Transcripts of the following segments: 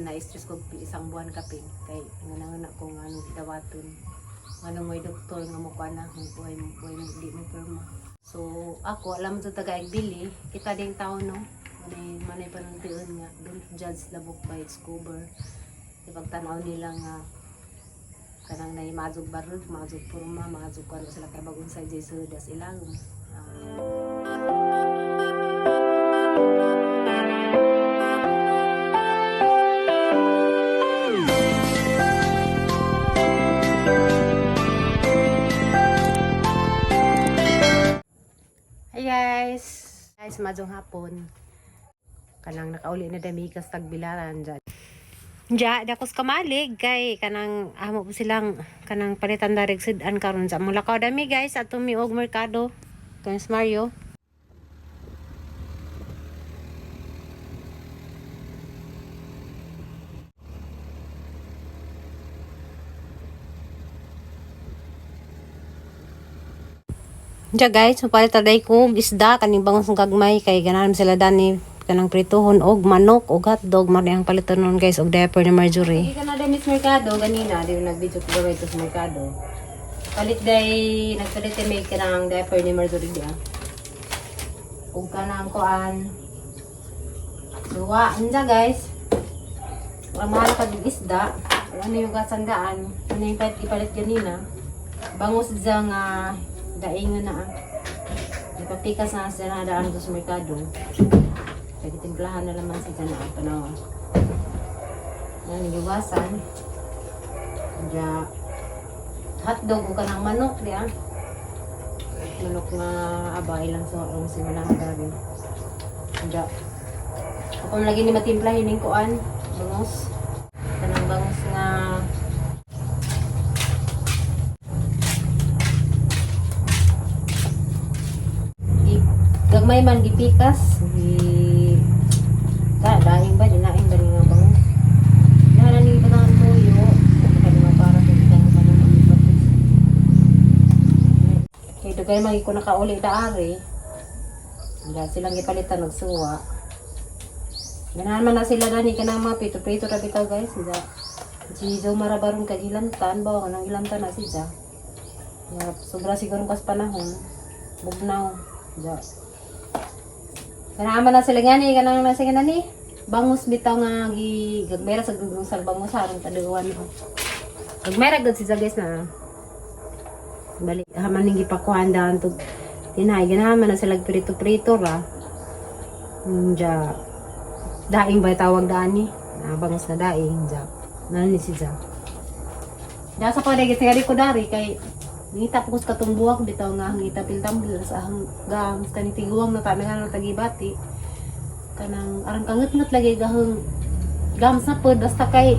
na-stress ko isang buwan kapin kay nanangana ko nga ano dawaton ano may doktor nga mo kana buhay mo di mo pirma. So ako alam sa taga bili kita ding tao no manay panuntian nga don't judge the book by its cover. Ipagtanaw nila nga kanang nay mazug barud mazug purma mazug kan sila kay bagong sa Jesus das ilang guys, madong hapon. Kanang nakauli na damigas tagbilaran dyan. Diya, dakos kamalig kay kanang amo po silang kanang palitan darig sidan karon sa mga lakaw dami guys at tumiog merkado. Kans Mario. Diya guys, mapalit taday ko isda kaning bangus ng gagmay kay ganahan sila dani kanang prituhon og manok og hotdog mari ang paliton nun guys og diaper ni Marjorie. Hindi ka na dami sa merkado ganina di nag-video ko gamay to sa merkado. Palit day nagpalit may kanang diaper ni Marjorie dia. Og kanang kuan. Duwa anda guys. Wala mahal pag isda. Ano yung gasandaan? Ano yung ipalit ganina? Bangus dyan nga daingan na ipapikas na sa nadaan ko sa merkado pwede timplahan na naman sa dyan na panahon yan iwasan dyan hotdog o ka ng manok diya manok na abay lang sa ang simulang gabi dyan ako lagi ni matimplahin yung kuan bangus kanang bangus nga gagmay man gipikas di daing ba dinaing ba nga bang nananing ba nang tuyo kani para sa itang panahon patis kay dugay magi ko nakauli daari diyan silang gipalitan og suwa ganahan man na sila dani kanang mga prito ra bitaw guys diya si Jo marabaron kag ilantan ba kanang ilantan na siya sobra siguro kas panahon bugnaw diya kanaaman na sila nga ni, kanang nasa nga ni. Bangus bitaw nga, gagmera sa gugong sa bangus harang taduan ko. Gagmera gud si guys na. Balik, haman nang gipakuhan daan to. Tinay, ganaman na sila prito-prito ra. Diya, daing ba tawag daan ni? Bangus na daing, diya. Nani si diya. Diya sa paligid, tingari ko dari, kay ngita po sa katumbuak bitaw nga ngita piltambil sa hanggang kanang tiguang na tanang nga tagibati kanang arang kanget-nget lagi gahang gams na pod basta kay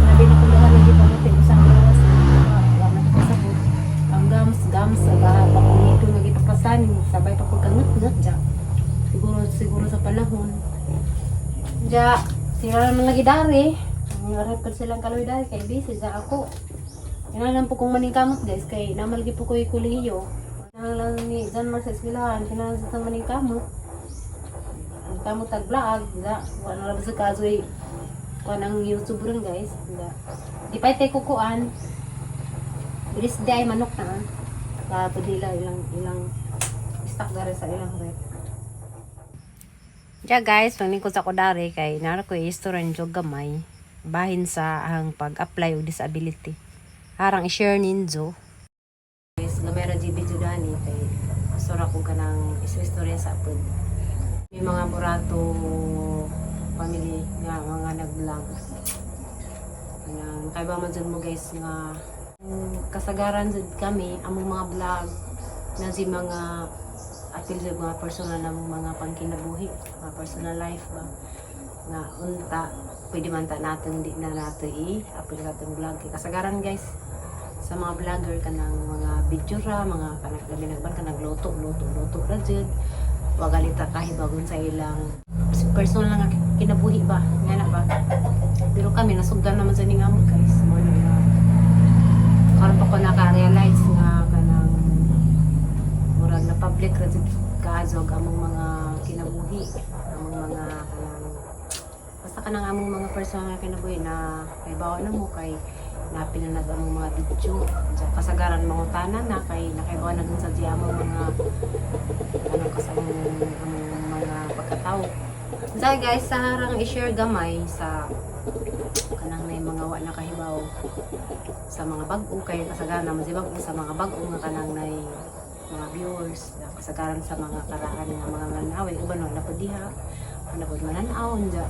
nabi na kung dahan lagi pamuti usang oras wala na pasabot ang gams aga pakunito lagi papasan sabay pa pag kanget-nget ja siguro sa panahon ja sila naman lagi dari ang arap ko silang kaloy dari kay busy ja ako. Kinalang po kong maningkamot guys, kay namalgi po ko yung kuliyo. Kinalang ni John Mark sa eskwelahan, kinalang sa maningkamot. Ang kamot tag-vlog, wala na sa kaso eh. Kuha ng YouTube rin guys. Di pa ite kukuan. Bilis di ay manok na. Kapudila ilang stock dari sa ilang rep. Diya guys, panglingkod sa kodari kay nara ko i-restaurant yung gamay. Bahin sa ang pag-apply o disability. Harang i-share ninyo. Guys, gamera GB Judani kay sura ko kanang istorya sa apod. May mga burato family nga mga nag-vlog. Kay ba man dyan mo guys nga kasagaran dyan kami among mga vlog na si mga atil sa mga personal na mga pangkinabuhi, mga personal life ba nga unta pwede man ta natin di na natin i-upload natin vlog kay kasagaran guys sa mga vlogger kanang mga video ra mga kanang labi nagban kanang luto ra jud wagalita kahit bagon sa ilang personal nga kinabuhi ba nga na ba pero kami nasugdan naman sa ning amo guys mo na karon pa ko naka-realize nga kanang murag na public ra jud kaazog among mga kinabuhi among mga kanang basta kanang among mga personal kinabuhi na kay bawa na mo kay napinanag among mga video. Diyan kasagaran mga tanan na kay nakaibawa na dun sa di among mga anong kasamang mga pagkatao. So guys, sa harang i-share gamay sa kanang may mga wa na kahibaw sa mga bag-o kay kasagaran naman si bag-o sa mga bag-o nga kanang nay mga viewers na kasagaran sa mga karaan nga mga manaway uban na po diha napod mananaw dya.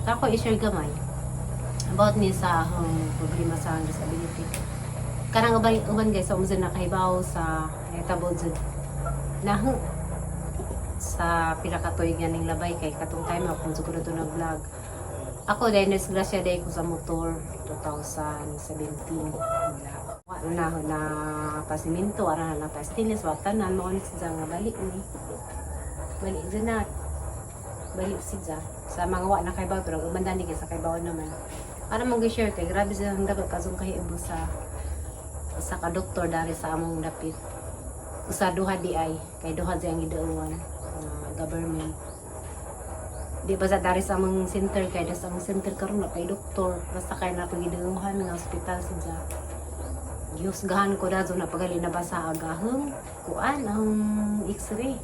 Ako i-share gamay about ni sa problema sa disability. Karang uban guys sa umsan nakahibaw sa tabod na sa pila ka tuig nga ning labay kay katong time ako siguro to nag vlog. Ako dahil nasgrasya dahil ko sa motor 2017. Na pasiminto, arahan na pastilis, watanan, maunit siya nga balik ni. Balik siya na. Balik siya. Sa mga wa na kaybaw, pero umandan din sa kaybaw naman. Para mag-share kay, grabe siya ang dapat kasong kahibo sa kadoktor dari sa among dapit. Sa duha di ay, kay duha siya ang idauwan, government. Di ba sa dari sa among center kay sa among center karon na kay doktor basta kay na pagidunguhan nga ospital siya. Giusgahan ko dazo na pagali na ba sa agahong kuan ang X-ray.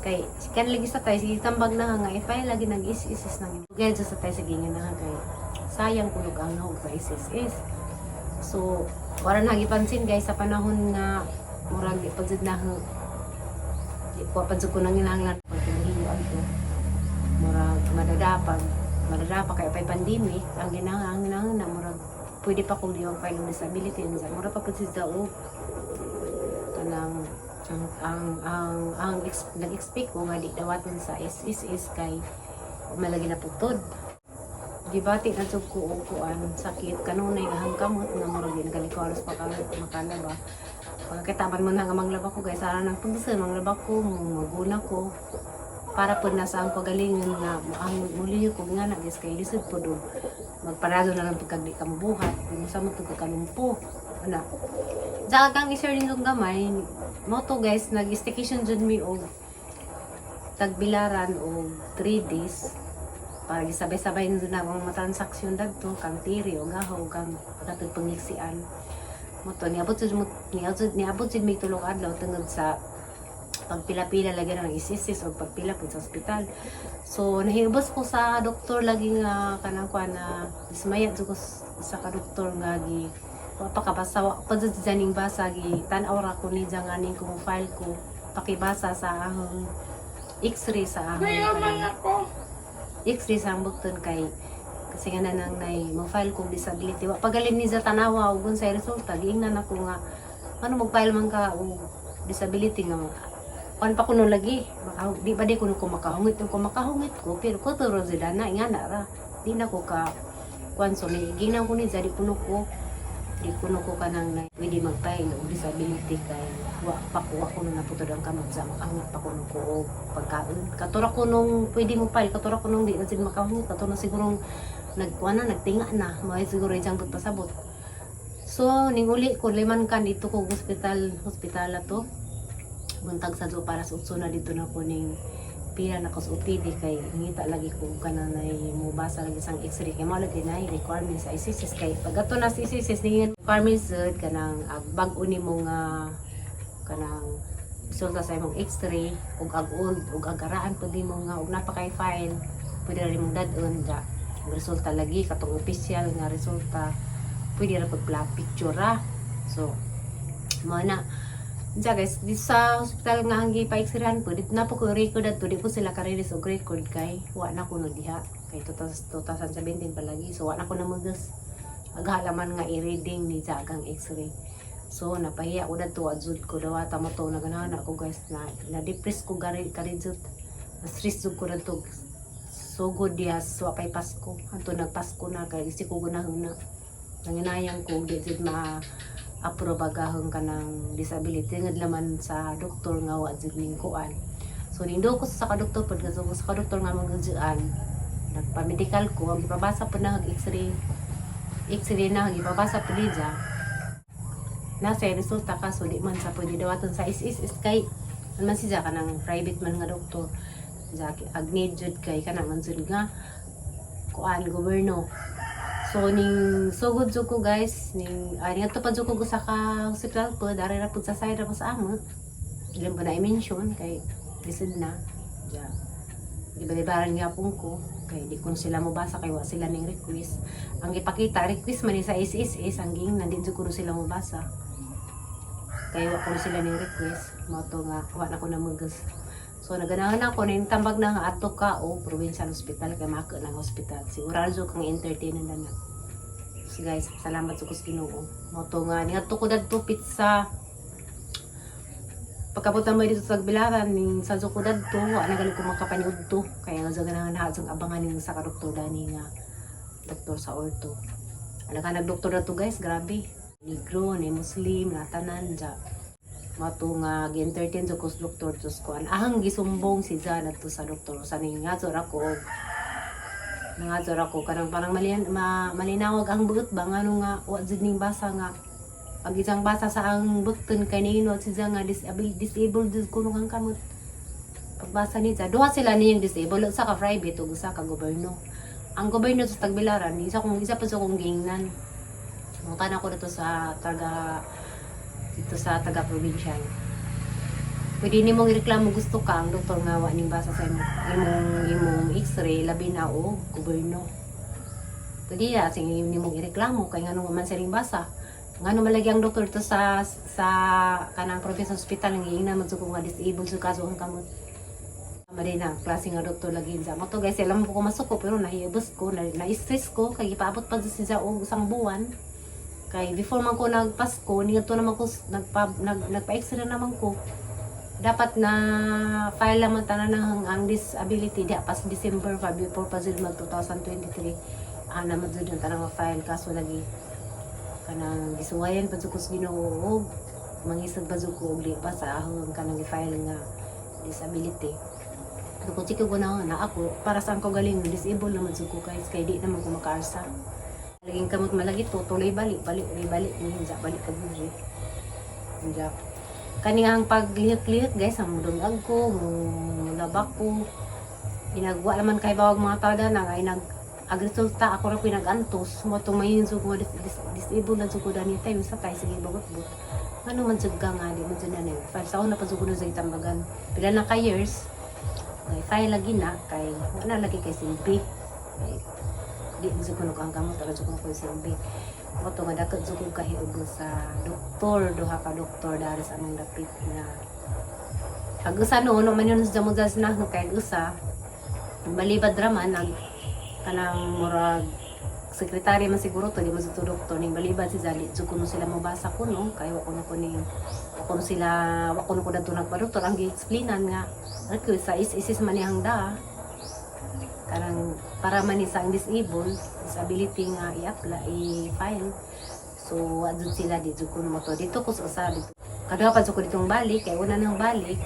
Kay kan lagi sa tay sige tambag na nga ifay lagi nag is nang gaya sa tay sige nga kay sayang kulog ang nahog sa is. So wala na gipansin guys sa panahon nga murag di pagsid na di ko padsud ko nang inanglan paghihiwan ko. Murag madadapa kay pay pandemic ang ginahanglan na murag pwede pa kung yung file ng disability niya murag pa pud siya og kanang nag-expect ko nga di dawaton sa is kay malagi na putod. Gibati na jud ko og kuan sakit kanunay nga hangkamot nga murag ginagalikwaros pa makana ba. Pagkataban mo na nga manglaba ko guys ara nang pagdasa manglaba ko maguna ko para po nasa ang pagalingon nga ang muli ko nga na guys kay lisod po do magparado na lang pagkag di ka mabuhat kung sa mo pagkag kanumpo ana sa kang i-share din gamay mo to guys nag-staycation jud mi og tagbilaran og 3 days para gisabay-sabay na na mga transaksyon dagto kang tiri o gahaw kang katong pangiksian mo to niabot jud mi tulong adlaw tungod sa pagpila-pila lagi na ng isisis o pagpila po sa ospital. So, nahibos ko sa doktor lagi nga kanang kuan na dismayat ko sa ka-doktor nga gi papakabasa pa jud janing basa gi tan-aw ra ko ni janganing kung file ko pakibasa sa ahong X-ray sa ahong X-ray sa ang bukton kay kasi nga nang mo file kong disability wa pagalin ni sa tanawa ug sa resulta giingnan ako nga ano mag-file man ka og disability nga kan pa kuno lagi di ba di kuno ko makahungit ko pero ko turo sila na nga na ra di na ko ka kwan so ni ginaw ko ni jadi kuno ko di kuno ko kanang na pwede magpail og disability kay wa kuno na putod ang kamot sa ang pa kuno ko pagkaon katura ko nung pwede mo file katura ko nung di na sin makahungit katura siguro nagkuana nagtinga na may siguro ijang pasabot so ning uli ko liman kan dito ko hospital to buntag sa do para sa utso na dito na ko ning pila na ko sa OPD kay ngita lagi ko kananay mo basa lagi sang X-ray kay mao lagi na requirements sa ICSS kay pag ato na sa ICSS ning requirements kanang bag-o nimo nga kanang resulta sa imong X-ray ug ag-old ug agaraan pud nimo nga ug napakay file pwede ra nimong dad-on da resulta lagi katong official nga resulta pwede ra pag picture ra so mo na diya guys, di sa hospital nga ang gipa-x-rayan po, dito na po ko record at di po sila ka-release og record kay wa na ko no diha kay 2017 palagi so wa na ko na magas aghalaman nga i-reading ni jagang x-ray so napahiya ko dato adzud ko dawata mo to naganana ko guys na depress ko karijud na-stress jud ko dato so good diha so apay Pasko anto nagpasko na kay isi ko gunahon na nanginayang ko di jud approve agahon ka ng disability nga laman sa doktor nga wa jud ning kuan so nindo ko sa ka-doktor pud nga sa ka-doktor nga magudyan nagpa-medical ko gipabasa pud na x-ray na gipabasa pud diya na sa resulta ka so di man sa pwede dawaton sa is kay man siya kanang private man nga doktor ja agnid jud kay kana man jud nga kuan gobyerno. So ning sugod jud ko guys, ning ngadto pa jud ko sa ka hospital po, dari ra pud sa side ra po sa amo. Ilan ba na i-mention kay lisod na. Ja. Iba-ibaran nga pong ko kay di kun sila mobasa kay wa sila ning request. Ang ipakita request man ni sa SSS ang ging nandin jud kuno sila mobasa. Kay wa kuno sila ning request, mo to nga wa na ko na mugas. So naganahan ako ning tambag na nga ato ka o provincial hospital kay mako ng hospital. Sigurado kang entertain na na. So guys, salamat sa kus Ginoo. Mo to nga niadto ko dadto pizza. Pagkapunta mo dito sa Tagbilaran ning sa ko dadto, wa na gali ko makapaniud to. Kaya nga ganahan na sa abangan ning sa ka doktor dani nga doktor sa orto. Ana ka nagdoktor na to guys, grabe. Negro, ni Muslim, na tanan dya. Mato nga gi-entertain sa kus doktor tos ko. Ahang gisumbong si Jan at to sa doktor. Sa nga zora ko. Nga zora ko. Karang parang malinawag ang buot ba? Nga nga, wa jud ning basa nga. Pag isang basa sa ang bukton kay nino si Jan nga disabled jud kuno ang kamot. Pagbasa ni Jan, duha sila niyang disabled. Sa ka private ug sa ka gobyerno. Ang gobyerno sa Tagbilaran, isa pa sa kong gingnan. Mungtan ako dito sa taga-provincial. Pwede nimong ireklamo gusto ka ang doktor nga wa ning basa sa imong x-ray labi na o gobyerno. Pwede ya sing nimong ireklamo kay ngano man sa ring basa. Ngano malagi ang doktor to sa kanang provincial hospital nga ina man ko nga disabled sa kaso ang kamot. Mali na klase nga doktor lagi sa mo to guys, alam ko masuko pero nahiyabos ko na-stress ko kay ipaabot pa sa og isang buwan. Kay before man ko nagpasko, nigadto naman ko nagpa-extra naman ko. Dapat na file naman tanan ang disability di pas December pa before pa jud mag 2023. Naman jud ang tanang file kaso lagi kanang gisuwayan pa jud ko sa Ginoo. Mangisag pa jud ko og pa sa ahong kanang file nga disability. Ko chiko ko na ako para saan ko galing disabled naman jud ko kay di naman ko makaarsa. Laging kamot malagi to, tuloy balik niya balik ka buhi. Niya. Kaningang paglihit-lihit guys, ang mudungag ko, mulabak ko. Ginagawa naman kay bawag mga tao na nga agresulta ako ra pinag-antos. Mo to mayin so ko disabled na so ko dani time sa tay sige bagot-but. Ano man jud nga di man jud na file sa una pa jud ko sa itambagan. Pila na ka years. Kay file lagi na kay wala lagi kay silbi. Di sa kuno kang kamot ala sa kuno ko silbi. Mo to nga dakat jud ko kahiugo sa doktor, duha ka doktor dari sa among dapit na pag-usa no man yun sa mudas na kay usa balibad raman ang kanang murag sekretary man siguro to di man sa doktor ning balibad si Zali jud kuno sila mabasa kuno kay wa kuno wa kuno ko dadto nagpa-doktor ang gi-explainan nga request sa is man niyang da karang para man sa disabled disability nga i-apply i-file so adun sila dito kuno mo to dito ko sa dito kada pa ko ditong balik kay una nang balik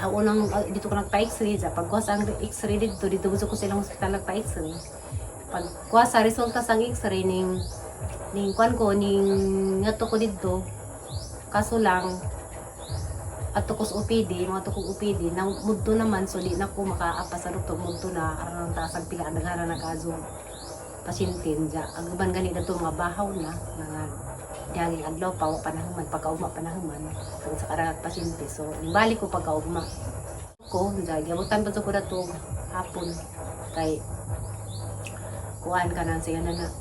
unang dito ko nagpa-x-ray sa pagkuha sa x-ray dito ko silang hospital nagpa-x-ray pagkuha sa resulta sa x-ray ning kwan ko ning ngato ko dito kaso lang ato ko sa OPD, mga to kong OPD, nang mudto naman, so di na ko makaapa sa doktor, mudto na, arang tasag pila, naghara na kaso pasyente dya. Ang uban gani na to mga bahaw na, mga diyaging adlaw pa, panahuman, pagkaugma panahuman, kung sa karang pasyente. So, balik ko pagkaugma. Ko, dya, gabutan pa ko na to hapon, kay kuhaan ka na siya na.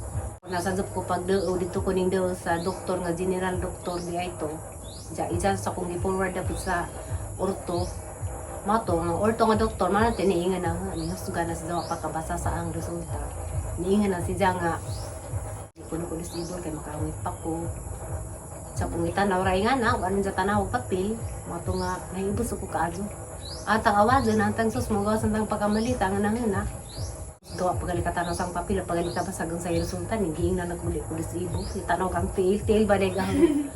Nasanzop ko pag dito ko ning sa doktor nga, general doktor di ito. Isa sa kong i-forward dapat sa orto. Mato, ang orto nga doktor, man natin niingan na nga. Nihusugan na siya pagkabasa sa ang resulta. Niingan na siya nga. Hindi ko na disabled kaya makahungit pa ko. Sa pungitan na oray nga na, ano sa tanaw papel. Mato nga, nahibos ko kaadyo. At ang awadyo na, ang sus, magawa sa tang pagkamalita nga na nga na. Gawa pagalikatan sa papel, pagalikatan pa sa resulta, nigiing na nagmuli ko disabled. Itanaw kang tail ba dahil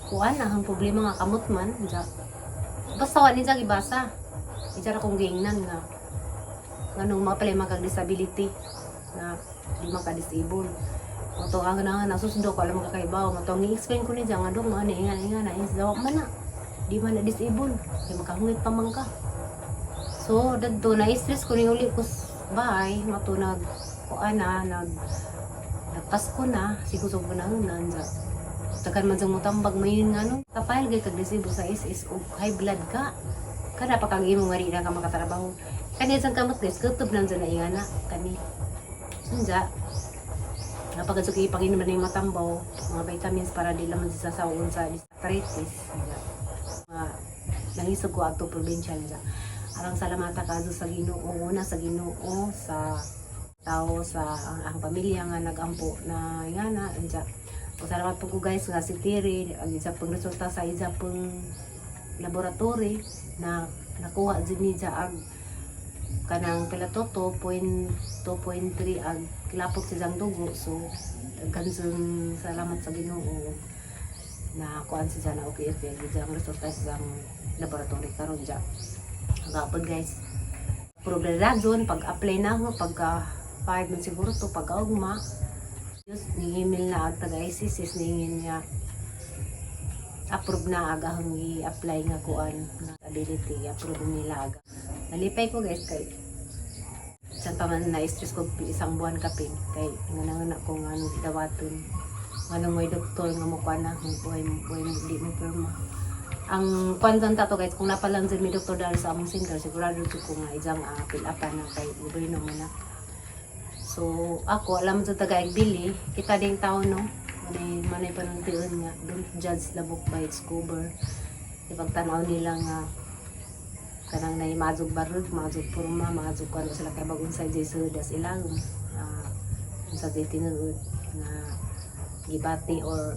kuan ang problema nga kamot man basta wala niya gibasa isa kong gingnan nga nganong mga problema kag disability na di maka-disable moto ang nga nasusundo ko alam kakaibaw moto ang i-explain ko niya nga dong mga naingan na daw man na di man na disable di makahungit pa man ka so dadto na stress ko ni uli ko bahay, matunag kuan na nagpasko na siguro ko na nanza. Tagan man sa mutambag mayon nga no. Kapal gay kag resibo sa is og high blood ka. Kada pa kag imong ngari na ka makatrabaho. Kani sang kamot guys, kutob nan sa naingana kani. Sunja. Napagasuki panginom na yung matambaw, mga vitamins para di lamang sasawon sa arthritis. Nangisog ko ato probinsya niya. Arang salamata kaso sa Ginoo, una sa Ginoo sa tao sa ang pamilya nga nagampo na ingana anja. Salamat po ko guys nga si Tiri ang isa pang resulta sa isa pang laboratory na nakuha din niya ang kanang pila to 2.3 ag lapot sa dugo. So ganun salamat sa Ginoo na kuan siya na okay ang resulta sa laboratory karon ja. Agapod guys. Progresyon pag-apply na ho pagka 5 man siguro to pag-augma. Just ni-email na ang taga-ICCS ningin niya approve na aga hang i-apply nga kuan na ability approve nila aga. Nalipay ko guys kay san pa man na-stress ko isang buwan kapin kay ngana ko nga anong dawaton nganong may doktor nga mo kuan na buhay di mo pirma. Ang kwantan tato guys kung napalang din may doktor dahil sa among single sigurado ko nga isang pilapan na kay gobyerno mo na. So ako alam sa taga-Igbili kita ding tao no manay panuntian nga don't judge the book by its cover. Ipagtanaw nila nga kanang na mazug barud mazug purma mazug kuan sila kay bagong sa Jesus das ilang sa tinuod nga gibati or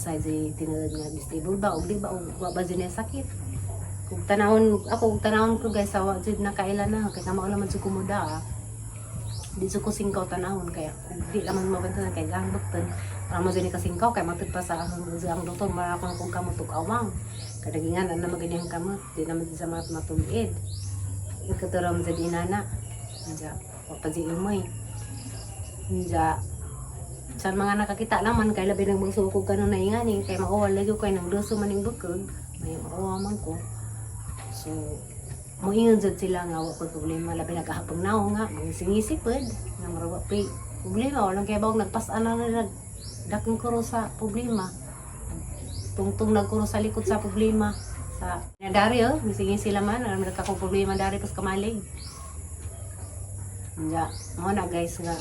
sa tinuod nga stable ba og di ba og wa ba din sakit. Kung tanawon ko guys sa wajud na kailan na kay kamo lang man jud kumuda. Di ko singkaw tanahon kaya di lamang mabantan kay gang doktor para mo dili ka singkaw kay matud pa sa ang doktor mara kung kamo awang kadagingan na maganyang kamo di naman sa matulid ikaturam sa dinana ja papaji umoy ja sa mga nakakita naman kay labi nang magsukog kanon na ingani kay maawal lagi ko kay nang doso maning bukog may maawa man ko so moingon jud sila nga wa problema labi nagahapong naong nga singisipod nga marawa pa problema walang kay bawog nagpas-an na dakong kuro sa problema tungtong nagkuro sa likod sa problema sa dari misingin sila man ang nagkakong problema dari pas kamalig ja mo na guys nga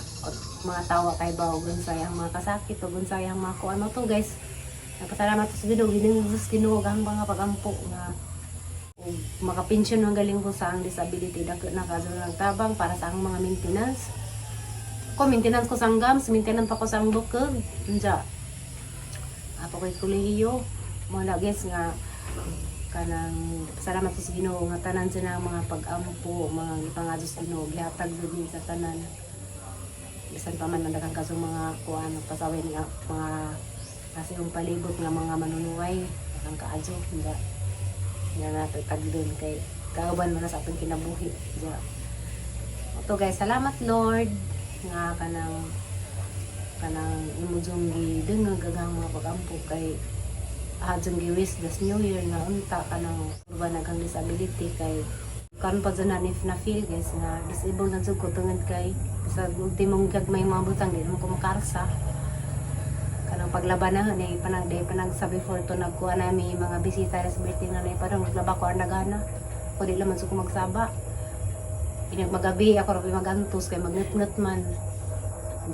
mga tawa kay bawog unsay ang mga kasakit ug unsay ang mga kuan mo to guys napasalamat sa Ginoo Ginoo ang mga pagampo nga makapensyon ang galing ko sa ang disability dako na kaso ng tabang para sa ang mga maintenance ko sang gams maintenance pa ko sang bukog unja ako kay kolehiyo mo na guys nga kanang salamat sa Ginoo nga tanan sa mga pag-ampo mga ipangadto sa Ginoo gihatag jud ni sa tanan bisan pa man nandagang kaso mga kuan pasaway nga mga kasi yung palibot nga mga manunuway ang kaadyo nga natin tagdon kay kauban man sa atong kinabuhi ja. Oto guys salamat Lord nga kanang imujong gidengeg gagang mga pagampo kay adjong giwis das new year nga unta kanang urban nagang disability kay karon pa dyan na feel guys nga disabled na jud ko tungod kay sa ultimong gagmay mga butang di mo ko makarsa kanang paglabanan ni panag sa before to nagkuha nami mga bisita sa birthday na parang naglaba ko ang nagana ko di laman ko magsaba pinagmagabi ako ra magantos kay magnut man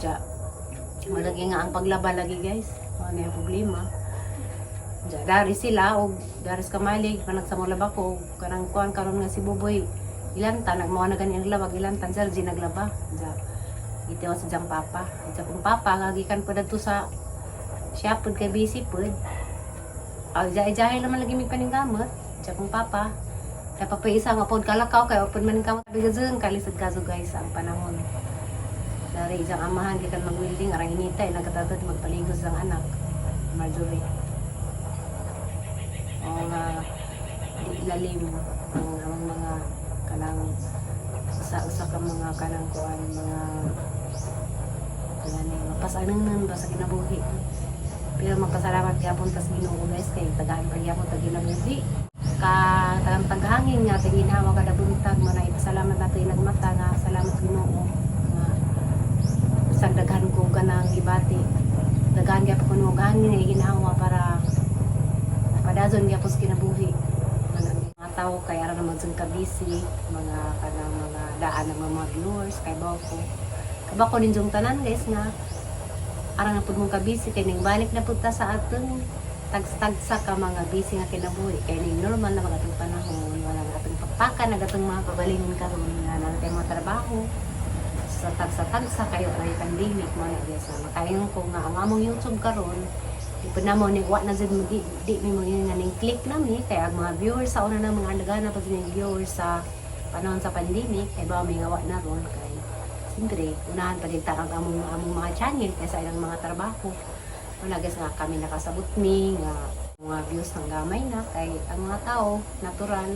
ja malagi nga ang paglaba lagi guys ano yung problema ja dari sila og dari sa kamalig panag sa laba ko kanang kuan karon nga si Buboy ilanta nagmao na gani ang labag ilantan Sergi naglaba ja ito sa jang papa sa kung papa gagikan pa dadto sa siya pud kay busy pud. Jahay naman lagi may paningkamot. Siya kong papa. Dapat pa isa nga pod kalakaw kay open man kamot bigazon kalisod kaso guys ang panahon. Dari isang amahan gikan mag-welding arang initay nagkatagad magpaligos sang anak. Marjorie. O nga di lalim ang mga kanang usa ka mga kanang kuan mga kanang mapasanan ba sa kinabuhi. Pero magpasalamat gyapon tas Ginoo guys kay tagaan pa gyapon ta ginabuhi ka tagang taghangin nga tingin hawa kada buntag manay pasalamat nato inagmata nga salamat lang ni ginawa para padazon gyapon kinabuhi. Mga tao kay ara naman sung kabisi, mga kanang mga daan ng mga viewers kay bako. Kabako din yung tanan guys nga ara na pud mong kabisi kay ning balik na pud ta sa aton tagsa ka mga busy nga kinabuhi kay ning normal na mga atong panahon wala na atong pakpakan nagatong mga kabalingon karon nga natay mga trabaho sa tagsa kayo ay pandemic mo na guys na makayon ko nga ang among YouTube karon ipon na mo ni wa na jud mo di mi mo nga ning click nami kay ang mga viewers sa una na mga nagana pa ning viewers sa panahon sa pandemic kay ba may gawa na ron kay siyempre unahan pa din tarang among mga channel kaysa ilang mga trabaho wala guys nga kami nakasabot mi nga mga views ng gamay na kay ang mga tao natural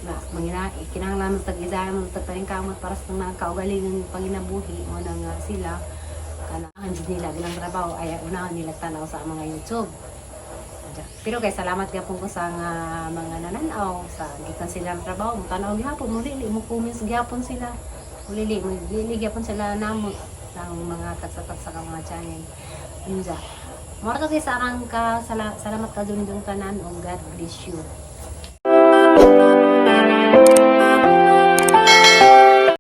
na mangina kinahanglan mo tag-isa mo tagpaningkamot para sa mga kaugalingon panginabuhi mo na nga sila kanahan jud nila bilang trabaho ay unahan nila tanaw sa mga YouTube. Pero kay salamat gyapon ko sa mga nananaw sa gikan sila ang trabaho mo tanaw gyapon mo dili mo comments gyapon sila. Dili gyapon sila namo ng mga tagsa-tagsa ka mga channel. Unsa? Mora kasi sarang ka salamat ka dun tanan o God bless you.